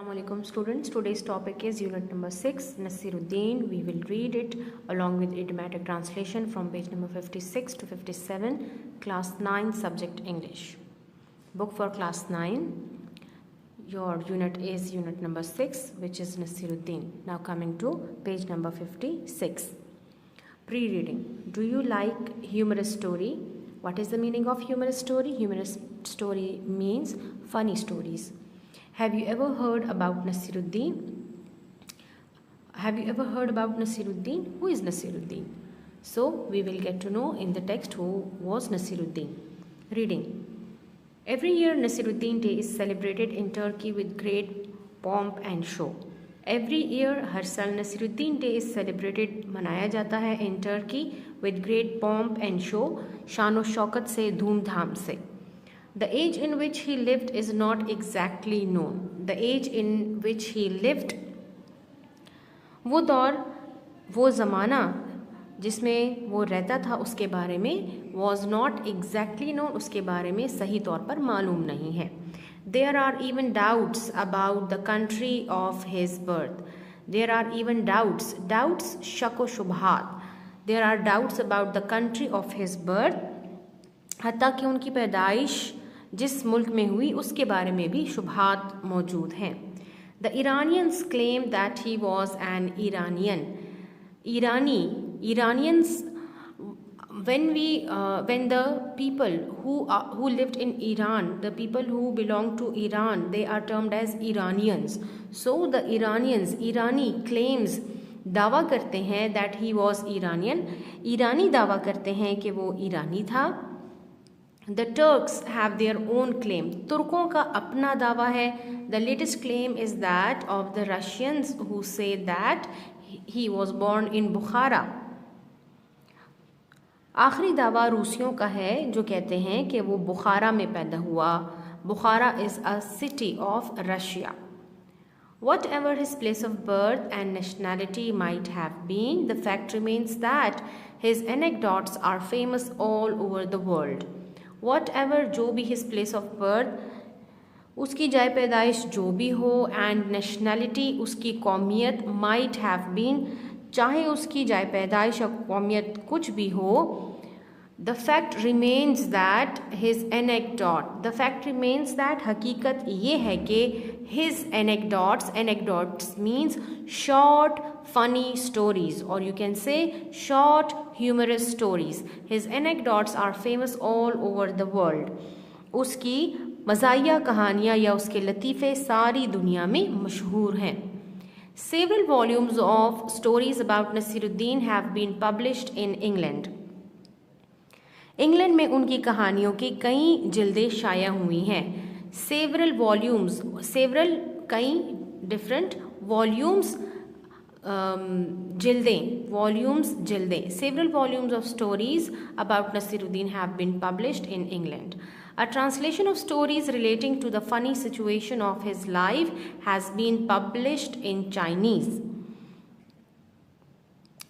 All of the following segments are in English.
Assalamualaikum students. Today's topic is unit number 6 Nasiruddin. We will read it along with idiomatic translation from page number 56 to 57, class 9, subject English. Book for class 9. Your unit is unit number 6, which is Nasiruddin. Now coming to page number 56. Pre-reading. Do you like humorous story? What is the meaning of humorous story? Humorous story means funny stories. Have you ever heard about Nasiruddin? Have you ever heard about Nasiruddin? Who is Nasiruddin? So we will get to know in the text who was Nasiruddin. Reading. Every year Nasiruddin Day is celebrated in Turkey with great pomp and show. Every year हर साल Nasiruddin Day is celebrated मनाया जाता है in Turkey with great pomp and show, शान व शौकत से, धूमधाम से. The age in which he lived is not exactly known. The age in which he lived, वो दौर, वो ज़माना जिसमें वो रहता था उसके बारे में was not exactly known, उसके बारे में सही तौर पर मालूम नहीं है. There are even doubts about the country of his birth. There are even doubts, शक व शुबहात. There are doubts about the country of his birth, हत्ता कि उनकी पैदाइश जिस मुल्क में हुई उसके बारे में भी शुबहात मौजूद हैं. The Iranians claim that he was an Iranian. Iranians, when the people who lived in Iran, the people who belong to Iran, they are termed as Iranians. So the Iranians, Irani claims, दावा करते हैं that he was Iranian. ईरानी दावा करते हैं कि वो ईरानी था. The Turks have their own claim. तुर्कों का अपना दावा है. The latest claim is that of the Russians who say that he was born in Bukhara. आखिरी दावा रूसियों का है जो कहते हैं कि वो बुखारा में पैदा हुआ. बुखारा is a city of Russia. Whatever his place of birth and nationality might have been, the fact remains that his anecdotes are famous all over the world. Whatever, जो भी his place of birth, उसकी जाए पैदाइश जो भी हो, and nationality, उसकी कौमियत, might have been, चाहे उसकी जाए पैदाइश या कौमियत कुछ भी हो, the fact remains that his anecdote, the fact remains that हकीकत ये है कि his anecdotes means short funny stories, or you can say short humorous stories. His anecdotes are famous all over the world. उसकी मज़ाहिया कहानियाँ या उसके लतीफ़े सारी दुनिया में मशहूर हैं. Several volumes of stories about Nasiruddin have been published in England. England में उनकी कहानियों की कई जिल्दें शाया हुई हैं. Several volumes, several कई different volumes, जिल्दें, जिल्दें. Several volumes of stories about Nasiruddin have been published in England. A translation of stories relating to the funny situation of his life has been published in Chinese.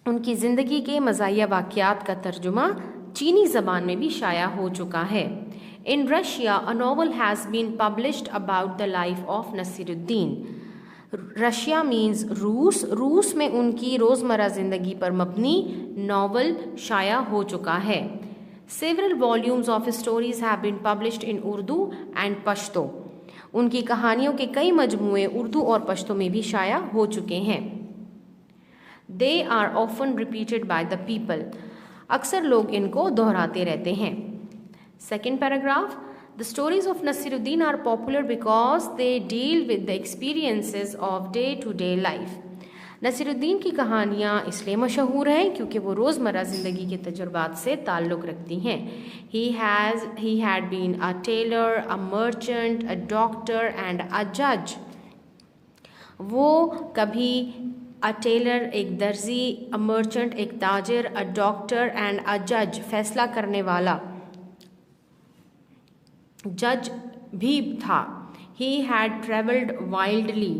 उनकी ज़िंदगी के मज़ाहिया वाक़यात का तर्जुमा चीनी ज़बान में भी शाया हो चुका है. In Russia, a novel has been published about the life of Nasiruddin. Russia means रूस. रूस में उनकी रोज़मर्रा ज़िंदगी पर मबनी नावल शाया हो चुका है. Several volumes of his stories have been published in Urdu and Pashto. उनकी कहानियों के कई मजमूए उर्दू और पश्तो में भी शाया हो चुके हैं. They are often repeated by the people. अक्सर लोग इनको दोहराते रहते हैं. Second paragraph. The stories of Nasiruddin are popular because they deal with the experiences of day-to-day life. Naseeruddin की कहानियाँ इसलिए मशहूर हैं क्योंकि वो रोज़मर्रा ज़िंदगी के तजुर्बात से ताल्लुक़ रखती हैं. He had been a tailor, a merchant, a doctor and a judge. वो कभी a tailor एक दर्जी, a merchant एक ताजिर, a doctor and a judge फैसला करने वाला जज भी था. He had travelled wildly.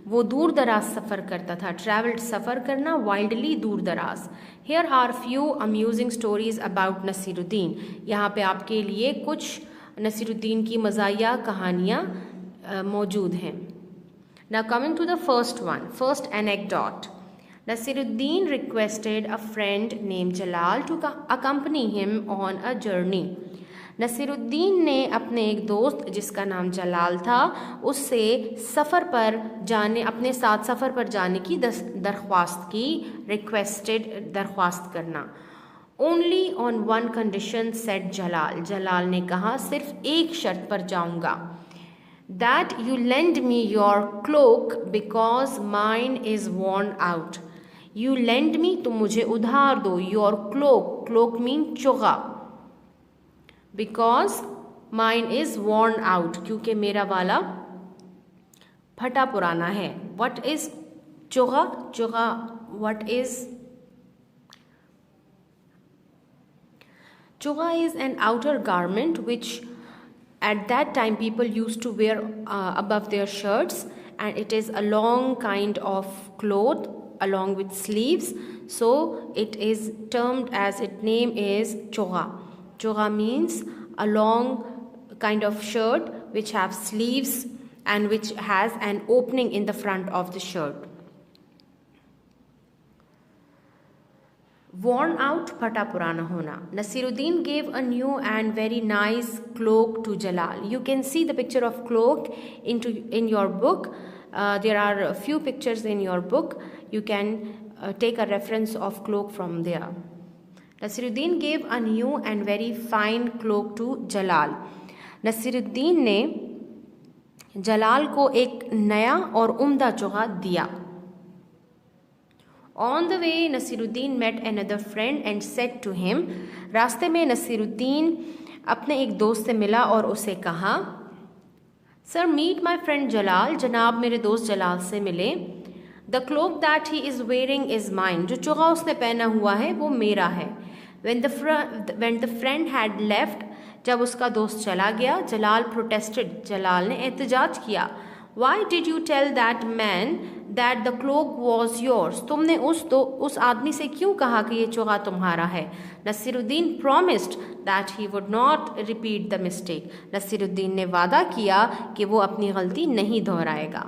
वो दूर दराज सफ़र करता था. Travelled सफ़र करना, wildly दूर दराज. Here are few amusing stories about Nasiruddin. यहाँ पे आपके लिए कुछ नसीरुद्दीन की मज़ाहिया कहानियाँ मौजूद हैं. Now coming to the first one, first anecdote. Nasiruddin requested a friend named Jalal to accompany him on a journey. Naseeruddin ने अपने एक दोस्त जिसका नाम जलाल था उससे अपने साथ सफ़र पर जाने की दरख्वास्त की, रिक्वेस्टेड दरख्वास्त करना। Only on one condition said Jalal, Jalal ने कहा सिर्फ एक शर्त पर जाऊंगा। That you lend me your cloak because mine is Warne out. You lend me, तुम मुझे उधार दो, योर क्लोक, क्लोक मीन चोगा, बिकॉज माइन इज वॉर्न आउट, क्योंकि मेरा वाला फटा पुराना है। वट इज चोगा? चोगा वट इज? चोगा is an outer garment which at that time people used to wear above their shirts, and it is a long kind of cloth along with sleeves, so it is termed as its name is choga. Choga means a long kind of shirt which have sleeves and which has an opening in the front of the shirt. Worn out, phata purana hona. Nasiruddin gave a new and very nice cloak to Jalal. You can see the picture of cloak in your book. There are a few pictures in your book. You can take a reference of cloak from there. Nasiruddin gave a new and very fine cloak to Jalal. Nasiruddin ने जलाल को एक नया और उम्दा चोगा दिया। On the way, Nasiruddin met another friend and said to him, रास्ते में नसीरुद्दीन अपने एक दोस्त से मिला और उसे कहा, Sir, meet my friend Jalal, जनाब मेरे दोस्त जलाल से मिले। The cloak that he is wearing is mine, जो चोगा उसने पहना हुआ है वो मेरा है। When the friend had left, जब उसका दोस्त चला गया, जलाल protested, जलाल ने एहतजाज किया। Why did you tell that man that the cloak was yours? तुमने उस आदमी से क्यों कहा कि ये चोगा तुम्हारा है? Naseeruddin promised that he would not repeat the mistake. Naseeruddin ने वादा किया कि वो अपनी गलती नहीं दोहराएगा।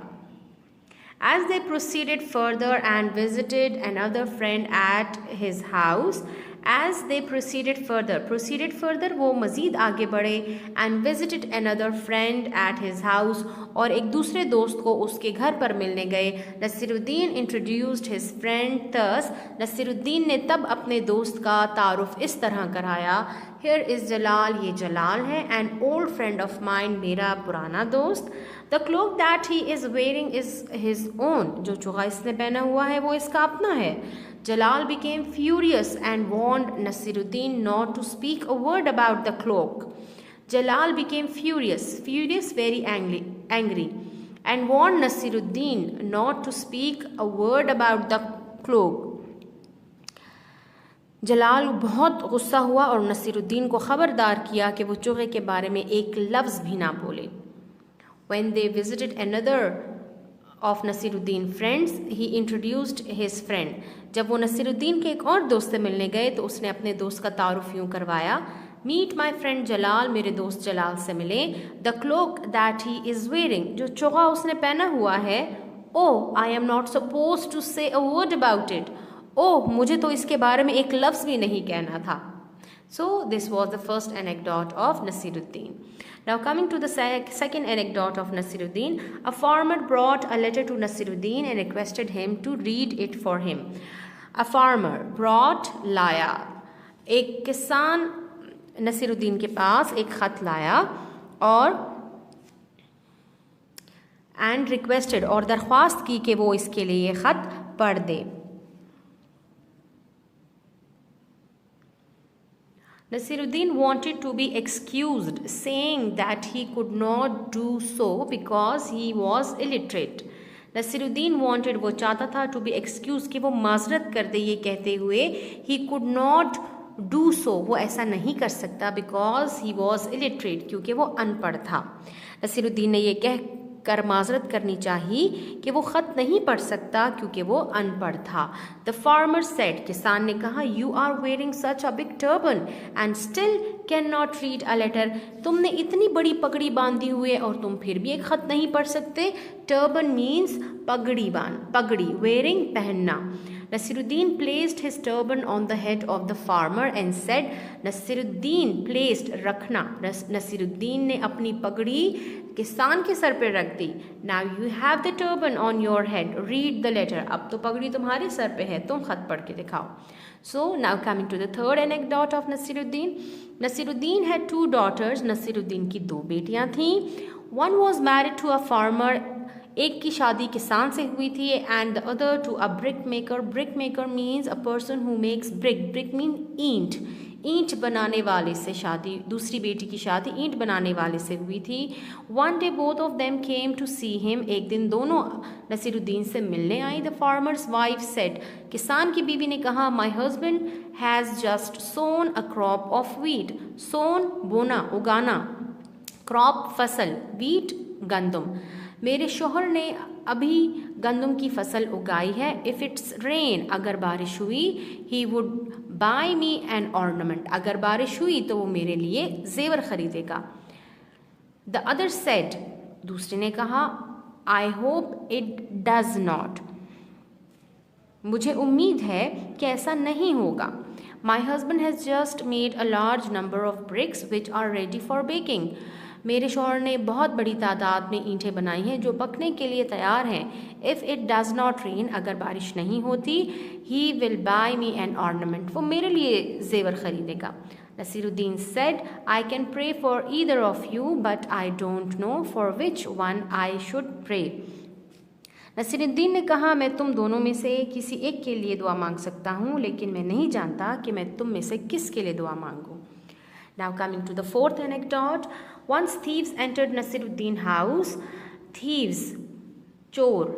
As they proceeded further and visited another friend at his house, as they proceeded further वो मज़ीद आगे बढ़े, and visited another friend at his house, और एक दूसरे दोस्त को उसके घर पर मिलने गए। Naseeruddin introduced his friend thus, Naseeruddin ने तब अपने दोस्त का तारुफ इस तरह कराया, here is जलाल, ये जलाल है, an old friend of mine, मेरा पुराना दोस्त, the cloak that he is wearing is his own, जो चोगा इसने पहना हुआ है वो इसका अपना है। Jalal became furious and warned Nasiruddin not to speak a word about the cloak. Jalal became furious, very angry, and warned Nasiruddin not to speak a word about the cloak. जलाल बहुत गुस्सा हुआ और नसीरुद्दीन को ख़बरदार किया कि वो चोगे के बारे में एक लफ्ज़ भी ना बोले। When they visited another of Nasiruddin friends, he introduced his friend. जब वो नसीरुद्दीन के एक और दोस्त से मिलने गए तो उसने अपने दोस्त का तारुफ यूँ करवाया, Meet my friend जलाल, मेरे दोस्त जलाल से मिले, The cloak that he is wearing, जो चोगा उसने पहना हुआ है, Oh, I am not supposed to say a word about it. Oh, मुझे तो इसके बारे में एक लफ्ज़ भी नहीं कहना था। So this was the first anecdote of Nasiruddin. Now coming to the second anecdote of Nasiruddin, a farmer brought a letter to Nasiruddin and requested him to read it for him. A farmer brought लाया, एक किसान नसीरुद्दीन के पास एक ख़त लाया और and requested और दरख्वास्त की कि वो इसके लिए ये ख़त पढ़ दे। Nasiruddin wanted to be excused, saying that he could not do so because he was illiterate. Nasiruddin wanted, वो चाहता था, to be excused, कि वो माजरत कर दे ये कहते हुए he could not do so, वो ऐसा नहीं कर सकता, because he was illiterate, क्योंकि वो अनपढ़ था। नसीरुद्दीन ने ये माजरत करनी चाहिए कि वो ख़त नहीं पढ़ सकता क्योंकि वो अनपढ़ था। द फार्मर सेड, किसान ने कहा, you are wearing such a big turban and still can not read a letter. तुमने इतनी बड़ी पगड़ी बांधी हुई है और तुम फिर भी एक ख़त नहीं पढ़ सकते। टर्बन मीन्स पगड़ी, वेयरिंग पहनना। Nasiruddin placed his turban on the head of the farmer and said, Nasiruddin placed रखना, नसीरुद्दीन ने अपनी पगड़ी किसान के सर पर रख दी। Now you have the turban on your head, read the letter। अब तो पगड़ी तुम्हारे सर पे है, तुम खत पढ़ के दिखाओ। So now coming to the third anecdote of Nasiruddin. Nasiruddin had 2 daughters। Naseeruddin की 2 बेटियां थीं। One was married to a farmer, एक की शादी किसान से हुई थी, and the other to a brick maker. Brick maker means a person who makes brick mean ईंट बनाने वाले से शादी, दूसरी बेटी की शादी ईंट बनाने वाले से हुई थी। One day both of them came to see him, एक दिन दोनों नसीरुद्दीन से मिलने आई। द फार्मर्स वाइफ सेड, किसान की बीवी ने कहा, my husband has just sown a crop of wheat. Sown बोना, उगाना, क्रॉप फसल, वीट गंदम। मेरे शोहर ने अभी गंदम की फसल उगाई है। इफ़ इट्स रेन, अगर बारिश हुई, he would buy me an ornament, अगर बारिश हुई तो वो मेरे लिए जेवर खरीदेगा। द अदर सेड, दूसरे ने कहा, I hope it does not, मुझे उम्मीद है कि ऐसा नहीं होगा। My husband has just made a large number of bricks which are ready for baking. मेरे शौहर ने बहुत बड़ी तादाद में ईंटें बनाई हैं जो पकने के लिए तैयार हैं। If it does not rain, अगर बारिश नहीं होती, he will buy me an ornament, वो मेरे लिए जेवर खरीदेगा। Nasiruddin said, I can pray for either of you but I don't know for which one I should pray. Nasiruddin ने कहा, मैं तुम दोनों में से किसी एक के लिए दुआ मांग सकता हूँ, लेकिन मैं नहीं जानता कि मैं तुम में से किस के लिए दुआ मांगूँ। Now coming to the fourth anecdote. Once thieves entered Nasiruddin house. Thieves, चोर।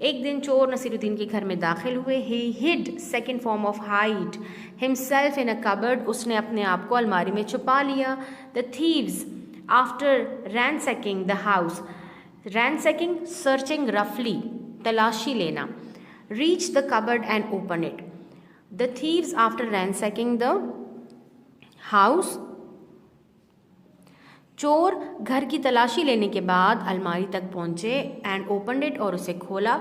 एक दिन चोर नसीरुद्दीन के घर में दाखिल हुए। He hid, second form of hide, himself in a cupboard. उसने अपने आप को अलमारी में छुपा लिया। The thieves, after ransacking the house, ransacking, searching roughly, तलाशी लेना, reached the cupboard and opened it. The thieves, after ransacking the house, चोर घर की तलाशी लेने के बाद अलमारी तक पहुंचे, एंड ओपनड इट, और उसे खोला।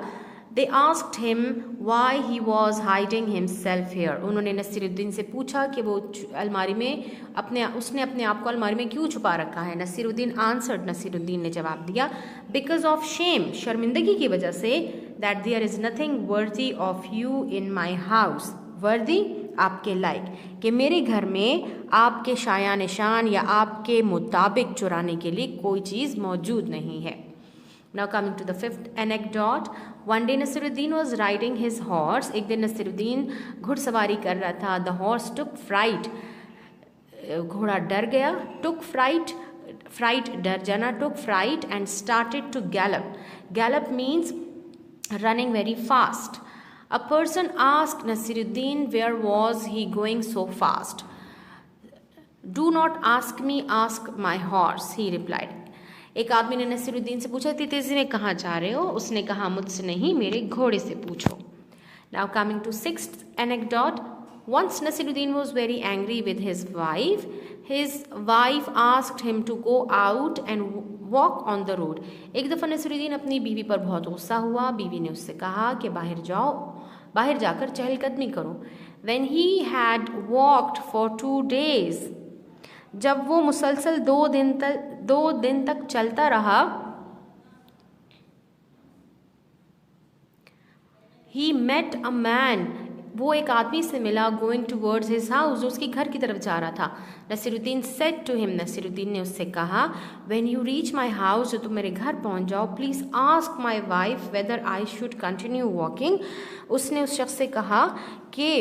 They asked him why he was hiding himself here. उन्होंने नसीरुद्दीन से पूछा कि वो अलमारी में उसने अपने आप को अलमारी में क्यों छुपा रखा है। नसीरुद्दीन आंसर्ड, नसीरुद्दीन ने जवाब दिया, बिकॉज ऑफ शेम, शर्मिंदगी की वजह से, that there is nothing worthy of you in my house. Worthy, आपके लायक, कि मेरे घर में आपके शाया निशान या आपके मुताबिक चुराने के लिए कोई चीज़ मौजूद नहीं है। Now coming to the fifth anecdote. One day Nasiruddin was riding his horse. एक दिन नसीरुद्दीन घुड़सवारी कर रहा था। The horse took fright, घोड़ा डर गया। Took fright डर जाना, took fright and started to gallop. Gallop means running very fast. A person asked Nasiruddin where was he going so fast. Do not ask me, ask my horse, he replied. एक आदमी ने नसीरुद्दीन से पूछा, इतनी तेजी में कहाँ जा रहे हो? उसने कहा, मुझसे नहीं, मेरे घोड़े से पूछो। Now coming to sixth anecdote. Once Nasiruddin was very angry with his wife. His wife asked him to go out and walk on the road. एक दफ़ा नसीरुद्दीन अपनी बीवी पर बहुत गुस्सा हुआ। बीवी ने उससे कहा कि बाहर जाकर चहलकदमी करो। When he had walked for 2 days, जब वो मुसलसल 2 दिन तक चलता रहा, he met a man, वो एक आदमी से मिला, going towards his house, जो उसके घर की तरफ जा रहा था। Naseeruddin said to him, Naseeruddin ने उससे कहा, when you reach my house, जो तुम मेरे घर पहुंच जाओ, please ask my wife whether I should continue walking. उसने उस शख्स से कहा कि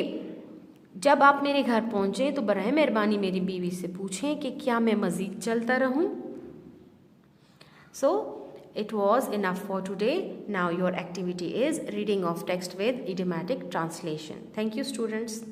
जब आप मेरे घर पहुंचे तो बराह मेहरबानी मेरी बीवी से पूछें कि क्या मैं मज़ीद चलता रहूं। So it was enough for today. Now your activity is reading of text with idiomatic translation. Thank you, students.